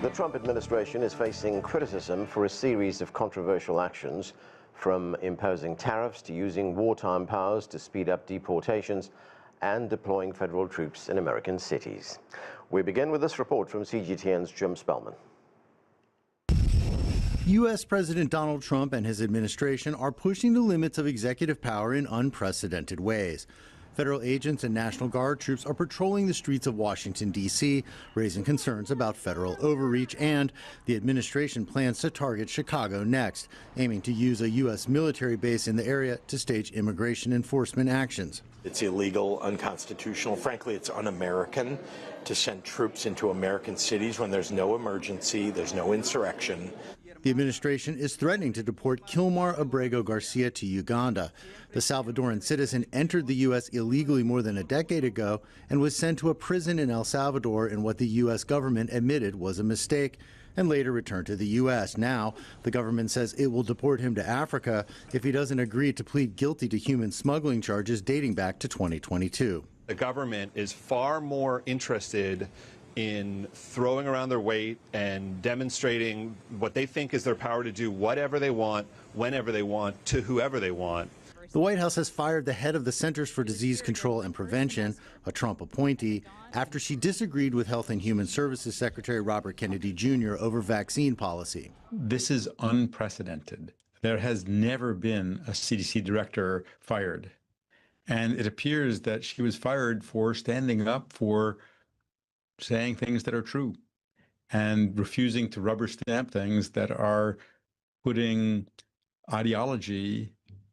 The Trump administration is facing criticism for a series of controversial actions, from imposing tariffs to using wartime powers to speed up deportations and deploying federal troops in American cities. We begin with this report from CGTN's Jim Spellman. U.S. President Donald Trump and his administration are pushing the limits of executive power in unprecedented ways. Federal agents and National Guard troops are patrolling the streets of Washington, D.C., raising concerns about federal overreach, and the administration plans to target Chicago next, aiming to use a U.S. military base in the area to stage immigration enforcement actions. It's illegal, unconstitutional. Frankly, it's un-American to send troops into American cities when there's no emergency, there's no insurrection. The administration is threatening to deport Kilmar Abrego Garcia to Uganda. The Salvadoran citizen entered the U.S. illegally more than a decade ago and was sent to a prison in El Salvador in what the U.S. government admitted was a mistake, and later returned to the U.S. Now, the government says it will deport him to Africa if he doesn't agree to plead guilty to human smuggling charges dating back to 2022. The government is far more interested in throwing around their weight and demonstrating what they think is their power to do whatever they want, whenever they want, to whoever they want. The White House has fired the head of the Centers for Disease Control and Prevention, a Trump appointee, after she disagreed with Health and Human Services Secretary Robert Kennedy Jr. over vaccine policy. This is unprecedented. There has never been a CDC director fired. And it appears that she was fired for standing up for saying things that are true and refusing to rubber stamp things that are putting ideology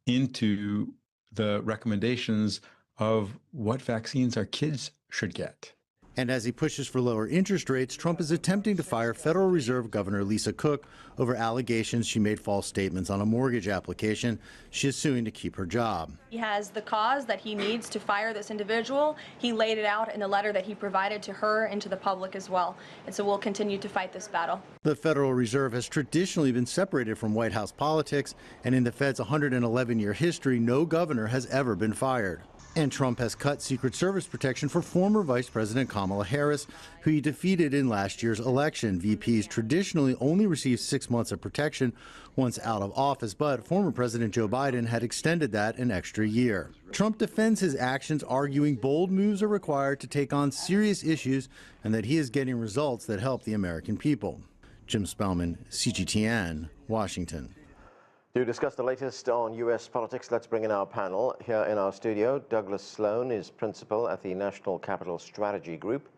into the recommendations of what vaccines our kids should get. And as he pushes for lower interest rates, Trump is attempting to fire Federal Reserve Governor Lisa Cook over allegations she made false statements on a mortgage application. She is suing to keep her job. He has the cause that he needs to fire this individual. He laid it out in the letter that he provided to her and to the public as well. And so we'll continue to fight this battle. The Federal Reserve has traditionally been separated from White House politics, and in the Fed's 111-year history, no governor has ever been fired. And Trump has cut Secret Service protection for former Vice President Kamala Harris, who he defeated in last year's election. VPs traditionally only receive 6 months of protection once out of office, but former President Joe Biden had extended that an extra year. Trump defends his actions, arguing bold moves are required to take on serious issues and that he is getting results that help the American people. Jim Spellman, CGTN, Washington. To discuss the latest on U.S. politics, let's bring in our panel. Here in our studio, Douglas Sloan is principal at the National Capital Strategy Group.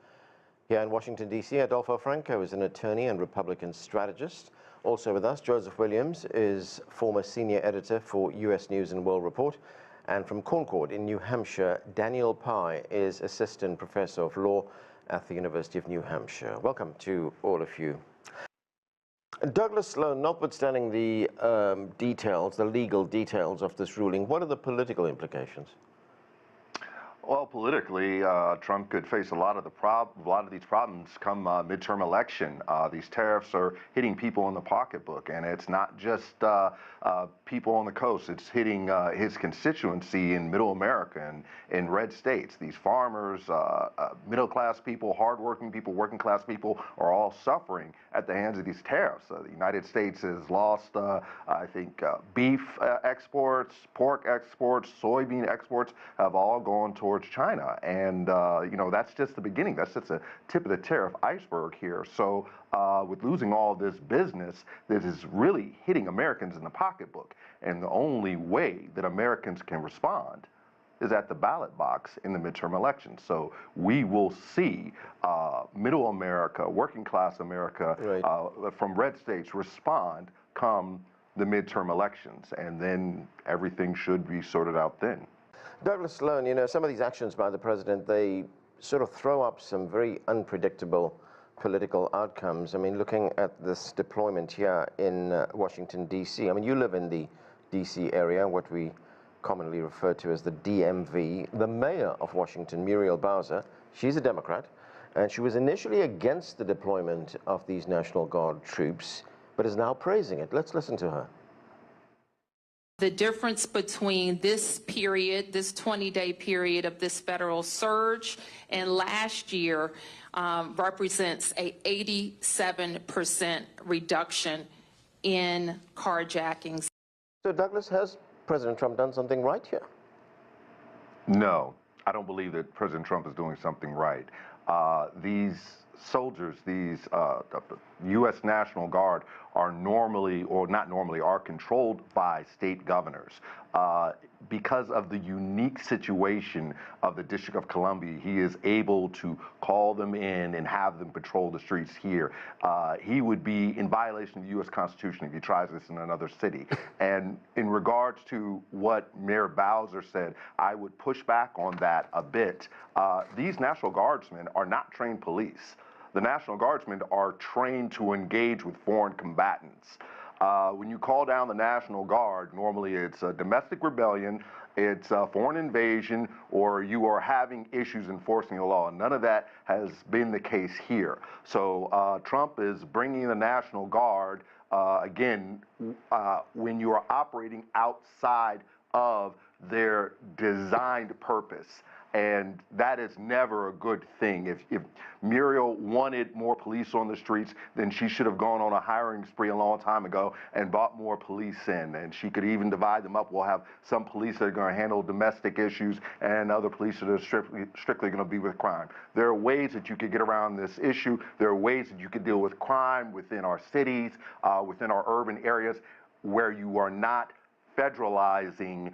Here in Washington, D.C., Adolfo Franco is an attorney and Republican strategist. Also with us, Joseph Williams is former senior editor for U.S. News and World Report. And from Concord in New Hampshire, Daniel Pai is assistant professor of law at the University of New Hampshire. Welcome to all of you. Douglas Sloan, notwithstanding the details, the legal details of this ruling, what are the political implications? Well, politically, Trump could face a lot of these problems come midterm election. These tariffs are hitting people in the pocketbook, and it's not just people on the coast. It's hitting his constituency in Middle America and in red states. These farmers, middle-class people, hardworking people, working-class people are all suffering at the hands of these tariffs. The United States has lost, I think, beef exports, pork exports, soybean exports have all gone towards China, and you know, that's just the beginning. That's just a tip of the tariff iceberg here. So with losing all this business, this is really hitting Americans in the pocketbook, and the only way that Americans can respond is at the ballot box in the midterm elections. So we will see middle America, working class America, right, from red states respond come the midterm elections, and then everything should be sorted out then. Douglas Sloan, you know, some of these actions by the president, they sort of throw up some very unpredictable political outcomes. I mean, looking at this deployment here in Washington, D.C., I mean, you live in the D.C. area, what we commonly refer to as the DMV. The mayor of Washington, Muriel Bowser, she's a Democrat, and she was initially against the deployment of these National Guard troops, but is now praising it. Let's listen to her. The difference between this period, this 20-day period of this federal surge, and last year represents a 87% reduction in carjackings. So, Douglas, has President Trump done something right here? No, I don't believe that President Trump is doing something right. These soldiers, these U.S. National Guard are normally, or not normally, are controlled by state governors. Because of the unique situation of the District of Columbia, he is able to call them in and have them patrol the streets here. He would be in violation of the U.S. Constitution if he tries this in another city. And in regards to what Mayor Bowser said, I would push back on that a bit. These National Guardsmen are not trained police. The National Guardsmen are trained to engage with foreign combatants. When you call down the National Guard, normally it's a domestic rebellion, it's a foreign invasion, or you are having issues enforcing the law. None of that has been the case here. So Trump is bringing the National Guard, again, when you are operating outside of their designed purpose. And that is never a good thing. If Muriel wanted more police on the streets, then she should have gone on a hiring spree a long time ago and brought more police in. And she could even divide them up. We'll have some police that are going to handle domestic issues and other police that are strictly going to be with crime. There are ways that you could get around this issue. There are ways that you could deal with crime within our cities, within our urban areas, where you are not federalizing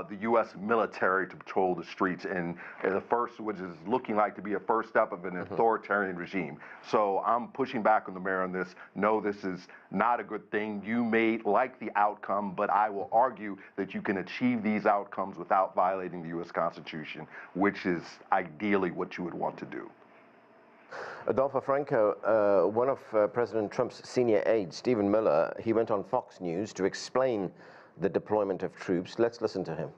the U.S. military to patrol the streets, and the first, which is looking like to be a first step of an authoritarian regime. So I'm pushing back on the mayor on this. No, this is not a good thing. You may like the outcome, but I will argue that you can achieve these outcomes without violating the U.S. Constitution, which is ideally what you would want to do. Adolfo Franco, one of President Trump's senior aides, Stephen Miller, he went on Fox News to explain the deployment of troops. Let's listen to him.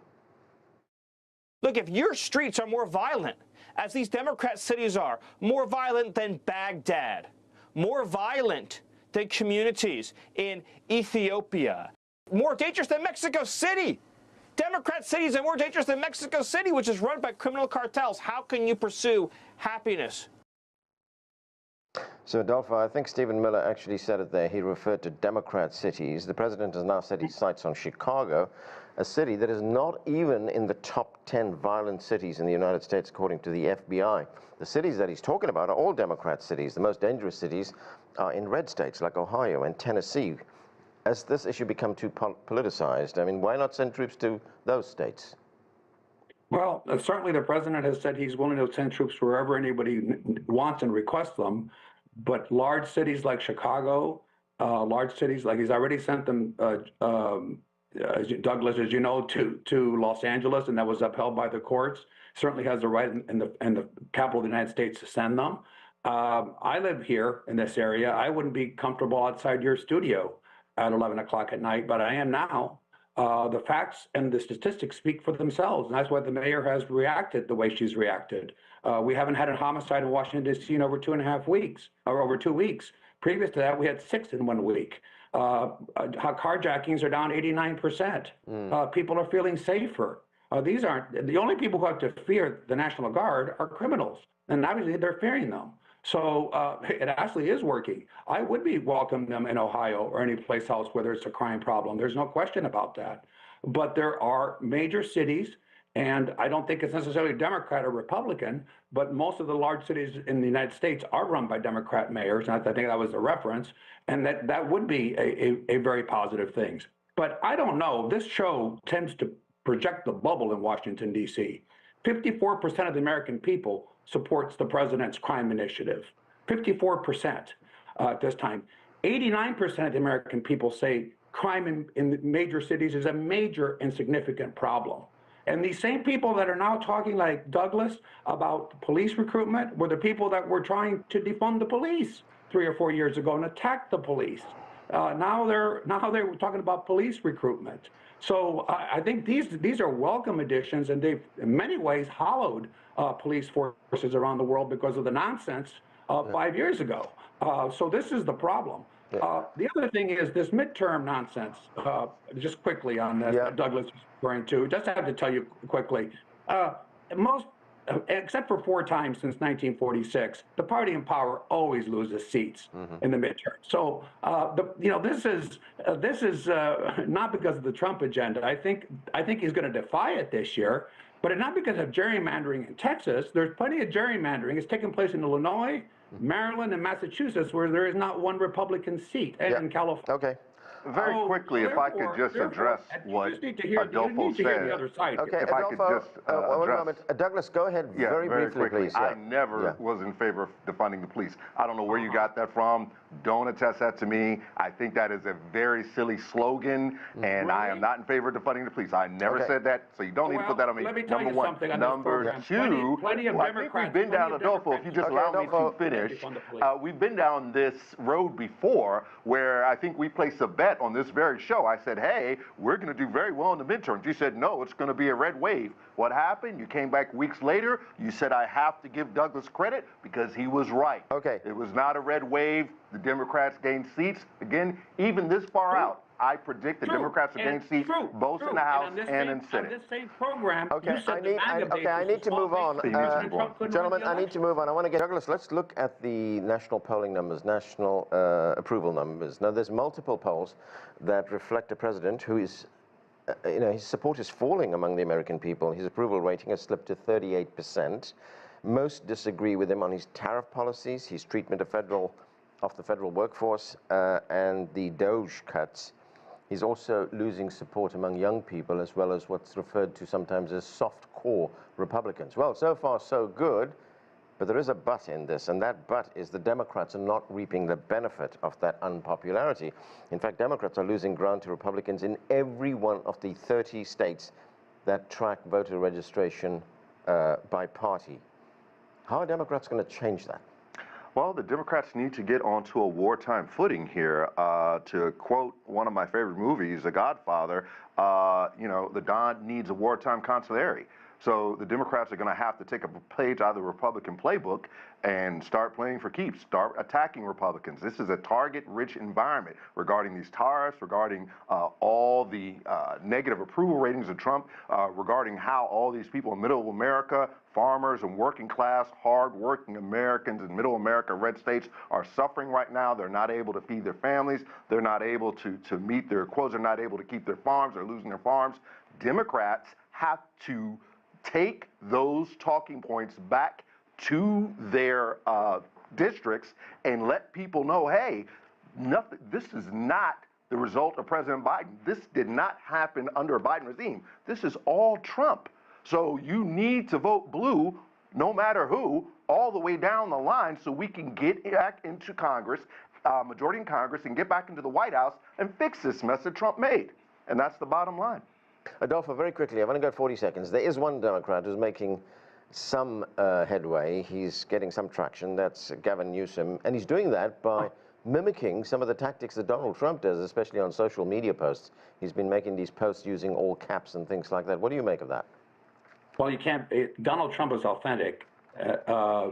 Look, if your streets are more violent, as these Democrat cities are, more violent than Baghdad, more violent than communities in Ethiopia, more dangerous than Mexico City. Democrat cities are more dangerous than Mexico City, which is run by criminal cartels. How can you pursue happiness? So, Adolfo, I think Stephen Miller actually said it there. He referred to Democrat cities. The president has now set his sights on Chicago, a city that is not even in the top 10 violent cities in the United States, according to the FBI. The cities that he's talking about are all Democrat cities. The most dangerous cities are in red states like Ohio and Tennessee. As this issue become too politicized, I mean, why not send troops to those states? Well, certainly the president has said he's willing to send troops wherever anybody wants and requests them. But large cities like Chicago, large cities like he's already sent them, Douglas, as you know, to Los Angeles, and that was upheld by the courts. Certainly has the right in the capital of the United States to send them. I live here in this area. I wouldn't be comfortable outside your studio at 11 o'clock at night, but I am now. The facts and the statistics speak for themselves, and that's why the mayor has reacted the way she's reacted. We haven't had a homicide in Washington, D.C. in over 2.5 weeks, or over 2 weeks. Previous to that, we had 6 in 1 week. Carjackings are down 89%. People are feeling safer. These aren't, the only people who have to fear the National Guard are criminals, and obviously they're fearing them. So it actually is working. I would be welcoming them in Ohio or any place else where there's a crime problem. There's no question about that. But there are major cities, and I don't think it's necessarily Democrat or Republican, but most of the large cities in the United States are run by Democrat mayors, and I think that was the reference, and that would be a very positive thing. But I don't know. This show tends to project the bubble in Washington, D.C. 54% of the American people supports the president's crime initiative. 54% at this time. 89% of the American people say crime in major cities is a major and significant problem. And these same people that are now talking like Douglas about police recruitment were the people that were trying to defund the police 3 or 4 years ago and attack the police. Now they're talking about police recruitment. So I think these are welcome additions, and they've in many ways hollowed police forces around the world because of the nonsense 5 years ago. So this is the problem. The other thing is this midterm nonsense. Just quickly on that, Douglas was referring to. Just have to tell you quickly. Most except for 4 times since 1946, the party in power always loses seats in the midterm. So, this is not because of the Trump agenda. I think he's going to defy it this year, but not because of gerrymandering in Texas. There's plenty of gerrymandering. It's taking place in Illinois, Maryland, and Massachusetts, where there is not one Republican seat, and in California. Okay. Very quickly, if I could just address what Adolfo said. Okay, if I could just one address. moment. Douglas, go ahead very briefly, quickly. please. I never was in favor of defunding the police. I don't know where you got that from. Don't attest that to me. I think that is a very silly slogan, and I am not in favor of defunding the police. I never said that, so you don't need to put that on me. Let me tell Number you one. something on Number this two, plenty of I think Democrats, we've been down, Adolfo, if you just allow me to finish, we've been down this road before where I think we placed a bet on this very show. I said, hey, we're going to do very well in the midterms. You said, no, it's going to be a red wave. What happened? You came back weeks later. You said, I have to give Douglas credit because he was right. Okay. It was not a red wave. The Democrats gained seats. Again, even this far out, I predict the Democrats will gain seats both in the House and in Senate. On this same program, Okay, I need to move on. Gentlemen, I need to move on. I want to get Douglas. Let's look at the national polling numbers, national approval numbers. Now, there's multiple polls that reflect a president who is, his support is falling among the American people. His approval rating has slipped to 38%. Most disagree with him on his tariff policies, his treatment of the federal workforce, and the DOGE cuts. He's also losing support among young people, as well as what's referred to sometimes as soft core Republicans. Well, so far so good, but there is a but in this, and that but is the Democrats are not reaping the benefit of that unpopularity. In fact, Democrats are losing ground to Republicans in every one of the 30 states that track voter registration by party. How are Democrats going to change that? Well, the Democrats need to get onto a wartime footing here. To quote one of my favorite movies, The Godfather, the Don needs a wartime consigliere. So the Democrats are going to have to take a page out of the Republican playbook and start playing for keeps, start attacking Republicans. This is a target-rich environment regarding these tariffs, regarding all the negative approval ratings of Trump, regarding how all these people in middle America, farmers and working class, hard-working Americans in middle America, red states, are suffering right now. They're not able to feed their families. They're not able to meet their quotas. They're not able to keep their farms. They're losing their farms. Democrats have to take those talking points back to their districts and let people know, hey, this is not the result of President Biden. This did not happen under a Biden regime. This is all Trump. So you need to vote blue, no matter who, all the way down the line so we can get back into Congress, majority in Congress, and get back into the White House and fix this mess that Trump made. And that's the bottom line. Adolfo, very quickly, I've only got 40 seconds. There is one Democrat who's making some headway. He's getting some traction. That's Gavin Newsom. And he's doing that by mimicking some of the tactics that Donald Trump does, especially on social media posts. He's been making these posts using all caps and things like that. What do you make of that? Well, you can't. Donald Trump is authentic.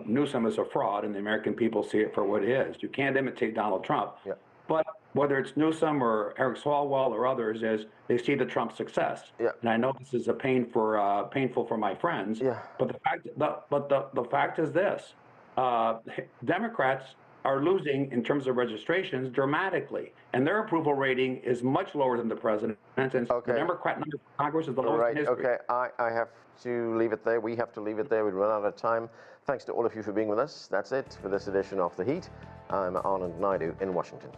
Newsom is a fraud, and the American people see it for what it is. You can't imitate Donald Trump. Yeah. But whether it's Newsom or Eric Swalwell or others, is they see the Trump success. Yeah. And I know this is a painful for my friends. Yeah. But the fact is this: Democrats are losing in terms of registrations dramatically, and their approval rating is much lower than the president's. And the Democrat number of Congress is the lowest in history. Okay, I have to leave it there. We have to leave it there. We've run out of time. Thanks to all of you for being with us. That's it for this edition of The Heat. I'm Anand Naidu in Washington.